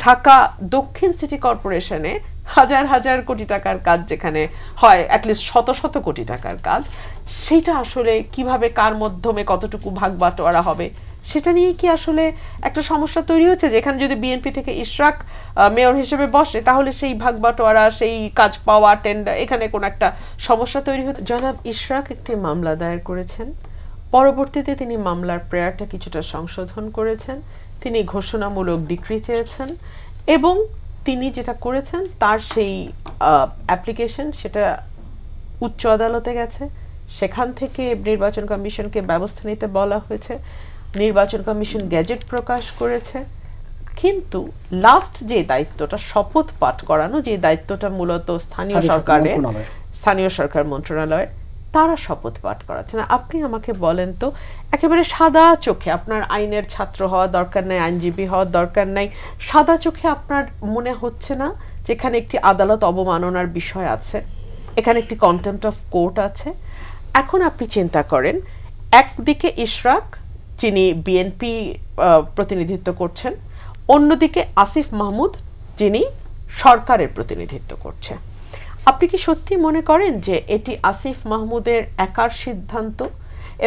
ঢাকা দক্ষিণ সিটি কর্পোরেশনে হাজার হাজার কোটি টাকার কাজ যেখানে হয় অ্যাটলিস্ট শত শত কোটি টাকার কাজ, সেটা আসলে কিভাবে কার মাধ্যমে কতটুকু ভাগ বাটোয়ারা হবে সেটা নিয়ে কি আসলে একটা সমস্যা তৈরি হচ্ছে? যেখানে যদি বিএনপি থেকে ইশরাক মেয়র হিসেবে বসে তাহলে সেই ভাগ বাটোয়ারা, সেই কাজ পাওয়া, টেন্ডার, এখানে কোন একটা সমস্যা তৈরি হচ্ছে। জনাব ইশরাক একটি মামলা দায়ের করেছেন, পরবর্তীতে তিনি মামলার প্রেয়ারটা কিছুটা সংশোধন করেছেন, তিনি ঘোষণামূলক ডিক্রি চেয়েছেন এবং তিনি যেটা করেছেন তার সেই অ্যাপ্লিকেশন সেটা উচ্চ আদালতে গেছে, সেখান থেকে নির্বাচন কমিশনকে ব্যবস্থা নিতে বলা হয়েছে, নির্বাচন কমিশন গ্যাজেট প্রকাশ করেছে। কিন্তু লাস্ট যে দায়িত্বটা শপথ পাঠ করানো, যে দায়িত্বটা মূলত স্থানীয় সরকার মন্ত্রণালয়ের, তারা শপথ পাঠ করাচ্ছে না। আপনি আমাকে বলেন তো, একেবারে সাদা চোখে, আপনার আইনের ছাত্র হওয়া দরকার নাই, আইনজীবী হওয়ার দরকার নাই, সাদা চোখে আপনার মনে হচ্ছে না যেখানে একটি আদালত অবমাননার বিষয় আছে, এখানে একটি কন্টেম্পট অফ কোর্ট আছে? এখন আপনি চিন্তা করেন, একদিকে ইশরাক যিনি বিএনপি প্রতিনিধিত্ব করছেন, অন্যদিকে আসিফ মাহমুদ যিনি সরকারের প্রতিনিধিত্ব করছে। আপনি কি সত্যি মনে করেন যে এটি আসিফ মাহমুদের একার সিদ্ধান্ত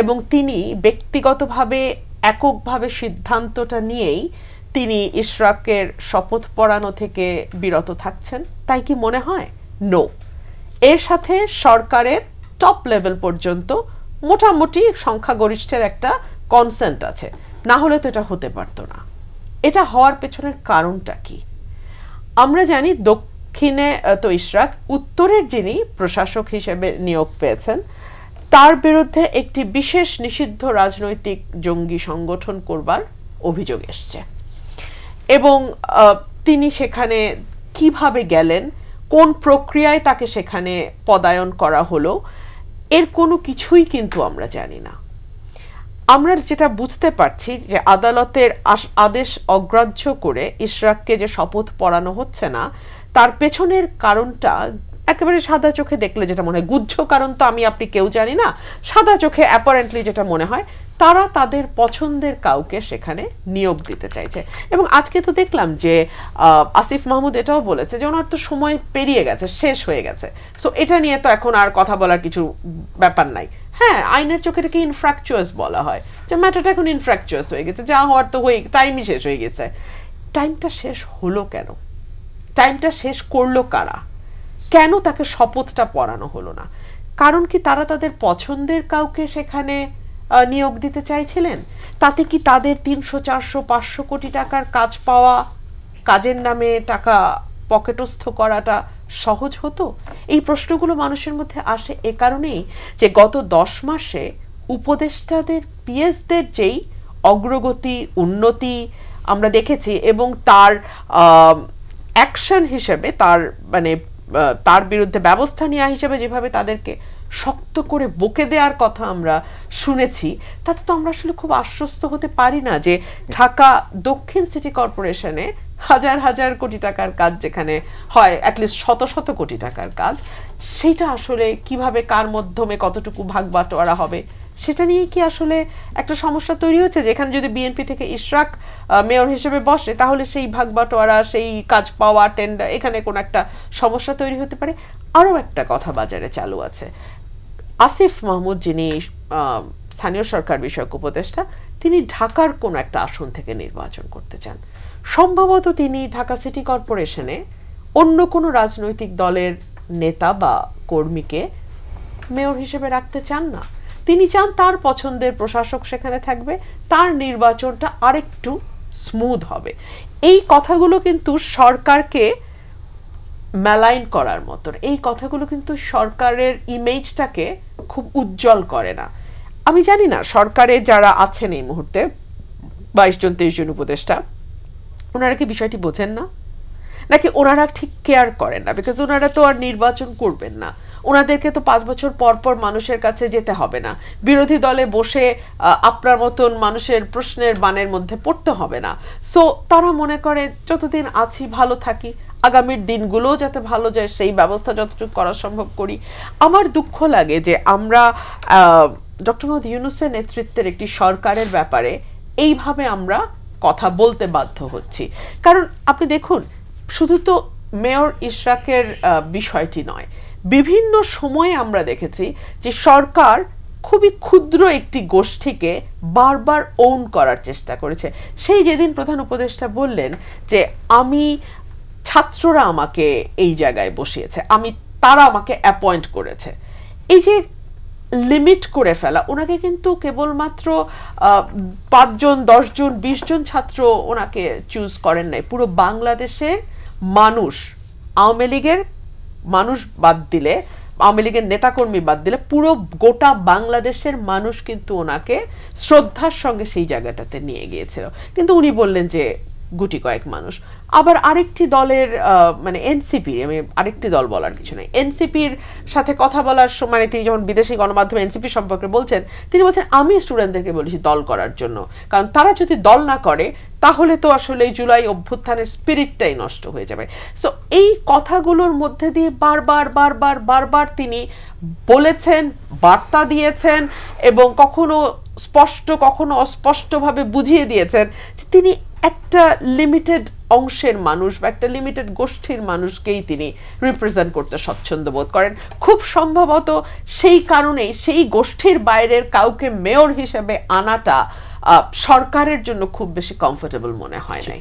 এবং তিনি ব্যক্তিগতভাবে এককভাবে সিদ্ধান্তটা নিয়েই তিনি ইশরাকের শপথ পড়ানো থেকে বিরত থাকছেন? তাই কি মনে হয়? নো। এর সাথে সরকারের টপ লেভেল পর্যন্ত মোটামুটি সংখ্যাগরিষ্ঠের একটা কনসেন্ট আছে, না হলে তো এটা হতে পারতো না। এটা হওয়ার পেছনের কারণটা কি? আমরা জানি দক্ষিণে তো ইশরাক, উত্তরের যিনি প্রশাসক হিসেবে নিয়োগ পেয়েছেন তার বিরুদ্ধে একটি বিশেষ নিষিদ্ধ রাজনৈতিক জঙ্গি সংগঠন করবার অভিযোগ এসছে এবং তিনি সেখানে কিভাবে গেলেন, কোন প্রক্রিয়ায় তাকে সেখানে পদায়ন করা হলো, এর কোনো কিছুই কিন্তু আমরা জানি না। আমরা যেটা বুঝতে পারছি যে আদালতের আদেশ অগ্রাহ্য করে ইশরাককে যে শপথ পড়ানো হচ্ছে না, তার পেছনের কারণটা একেবারে সাদা চোখে দেখলে যেটা মনে হয়, গুহ্য কারণ তো আমি আপনি কেউ জানি না, সাদা চোখে অ্যাপারেন্টলি যেটা মনে হয় তারা তাদের পছন্দের কাউকে সেখানে নিয়োগ দিতে চাইছে। এবং আজকে তো দেখলাম যে আসিফ মাহমুদ এটাও বলেছে যে ওনার তো সময় পেরিয়ে গেছে, শেষ হয়ে গেছে, সো এটা নিয়ে তো এখন আর কথা বলার কিছু ব্যাপার নাই। হ্যাঁ, আইনের চোখে এটাকে ইনফ্র্যাকচুয়াস বলা হয়, যে ম্যাটারটা এখন ইনফ্র্যাকচুয়াস হয়ে গেছে, যা হওয়ার তো হয়ে, টাইমই শেষ হয়ে গেছে। টাইমটা শেষ হলো কেন? টাইমটা শেষ করলো কারা? কেন তাকে শপথটা পড়ানো হলো না? কারণ কি তারা তাদের পছন্দের কাউকে সেখানে নিয়োগ দিতে চাইছিলেন? তাতে কি তাদের 300, 400, 500 কোটি টাকার কাজ পাওয়া, কাজের নামে টাকা পকেটস্থ করাটা সহজ হতো? এই প্রশ্নগুলো মানুষের মধ্যে আসে এ কারণেই যে গত 10 মাসে উপদেষ্টাদের, পিএসদের যেই অগ্রগতি, উন্নতি আমরা দেখেছি এবং তার অ্যাকশন হিসেবে, তার মানে তার বিরুদ্ধে ব্যবস্থা নেওয়া হিসেবে যেভাবে তাদেরকে শক্ত করে বকে দেওয়ার কথা আমরা শুনেছি, তাতে তো আমরা আসলে খুব আশ্বস্ত হতে পারি না যে ঢাকা দক্ষিণ সিটি কর্পোরেশনে হাজার হাজার কোটি টাকার কাজ যেখানে হয় অ্যাটলিস্ট শত শত কোটি টাকার কাজ, সেটা আসলে কিভাবে কার মাধ্যমে কতটুকু ভাগ বাটোয়ারা হবে সেটা নিয়ে কি আসলে একটা সমস্যা তৈরি হচ্ছে? যেখানে যদি বিএনপি থেকে ইশরাক মেয়র হিসেবে বসে তাহলে সেই ভাগ বাটোয়ারা, সেই কাজ পাওয়া, টেন্ডার, এখানে কোন একটা সমস্যা তৈরি হতে পারে। আরও একটা কথা বাজারে চালু আছে, আসিফ মাহমুদ যিনি স্থানীয় সরকার বিষয়ক উপদেষ্টা, তিনি ঢাকার কোন একটা আসন থেকে নির্বাচন করতে চান। সম্ভবত তিনি ঢাকা সিটি কর্পোরেশনে অন্য কোনো রাজনৈতিক দলের নেতা বা কর্মীকে মেয়র হিসেবে রাখতে চান না। তিনি চান তার পছন্দের প্রশাসক সেখানে থাকবে, তার নির্বাচনটা আরেকটু স্মুথ হবে। এই কথাগুলো কিন্তু সরকারকে মেলাইন করার মতন, এই কথাগুলো কিন্তু সরকারের ইমেজটাকে খুব উজ্জ্বল করে না। আমি জানি না সরকারে যারা আছেন এই মুহূর্তে 22 জন 23 জন উপদেষ্টা, ওনারা কি বিষয়টি বোঝেন না, নাকি ওনারা ঠিক কেয়ার করেন না? বিকজ ওনারা তো আর নির্বাচন করবেন না, ওনাদেরকে তো 5 বছর পর পর মানুষের কাছে যেতে হবে না, বিরোধী দলে বসে আপনার মতন মানুষের প্রশ্নের বানের মধ্যে পড়তে হবে না। সো তারা মনে করে যতদিন আছি ভালো থাকি, আগামীর দিনগুলো যাতে ভালো যায় সেই ব্যবস্থা যতটুকু করা সম্ভব করি। আমার দুঃখ লাগে যে আমরা ডক্টর মোহাম্মদ ইউনূসের নেতৃত্বের একটি সরকারের ব্যাপারে এইভাবে আমরা কথা বলতে বাধ্য হচ্ছি। কারণ আপনি দেখুন, শুধু তো মেয়র ইশরাকের বিষয়টি নয়, বিভিন্ন সময়ে আমরা দেখেছি যে সরকার খুবই ক্ষুদ্র একটি গোষ্ঠীকে বারবার ওন করার চেষ্টা করেছে। সেই যেদিন প্রধান উপদেষ্টা বললেন যে আমি ছাত্ররা আমাকে এই জায়গায় বসিয়েছে, তারা আমাকে অ্যাপয়েন্ট করেছে, এই যে লিমিট করে ফেলা, ওনাকে কিন্তু কেবলমাত্র 5 জন 10 জন 20 জন ছাত্র ওনাকে চুজ করেন নাই, পুরো বাংলাদেশের মানুষ, আওয়ামী লীগের মানুষ বাদ দিলে, আওয়ামী লীগের নেতাকর্মী বাদ দিলে পুরো গোটা বাংলাদেশের মানুষ কিন্তু ওনাকে শ্রদ্ধার সঙ্গে সেই জায়গাটাতে নিয়ে গিয়েছিল। কিন্তু উনি বললেন যে গুটি কয়েক মানুষ। আবার আরেকটি দলের মানে এনসিপি, আমি আরেকটি দল বলার কিছু নাই, এনসিপির সাথে কথা বলার সময় তিনি যখন বিদেশি গণমাধ্যমে এনসিপি সম্পর্কে বলছেন, তিনি বলছেন আমি স্টুডেন্টদেরকে বলেছি দল করার জন্য, কারণ তারা যদি দল না করে তাহলে তো আসলে জুলাই অভ্যুত্থানের স্পিরিটটাই নষ্ট হয়ে যাবে। সো এই কথাগুলোর মধ্যে দিয়ে বারবার বারবার বারবার তিনি বলেছেন, বার্তা দিয়েছেন, এবং কখনো স্পষ্ট কখনো অস্পষ্টভাবে বুঝিয়ে দিয়েছেন যে তিনি একটা লিমিটেড অংশের মানুষ বা একটা লিমিটেড গোষ্ঠীর মানুষকেই তিনি রিপ্রেজেন্ট করতে স্বচ্ছন্দ বোধ করেন। খুব সম্ভবত সেই কারণেই সেই গোষ্ঠীর বাইরের কাউকে মেয়র হিসেবে আনাটা সরকারের জন্য খুব বেশি কমফোর্টেবল মনে হয় নাই।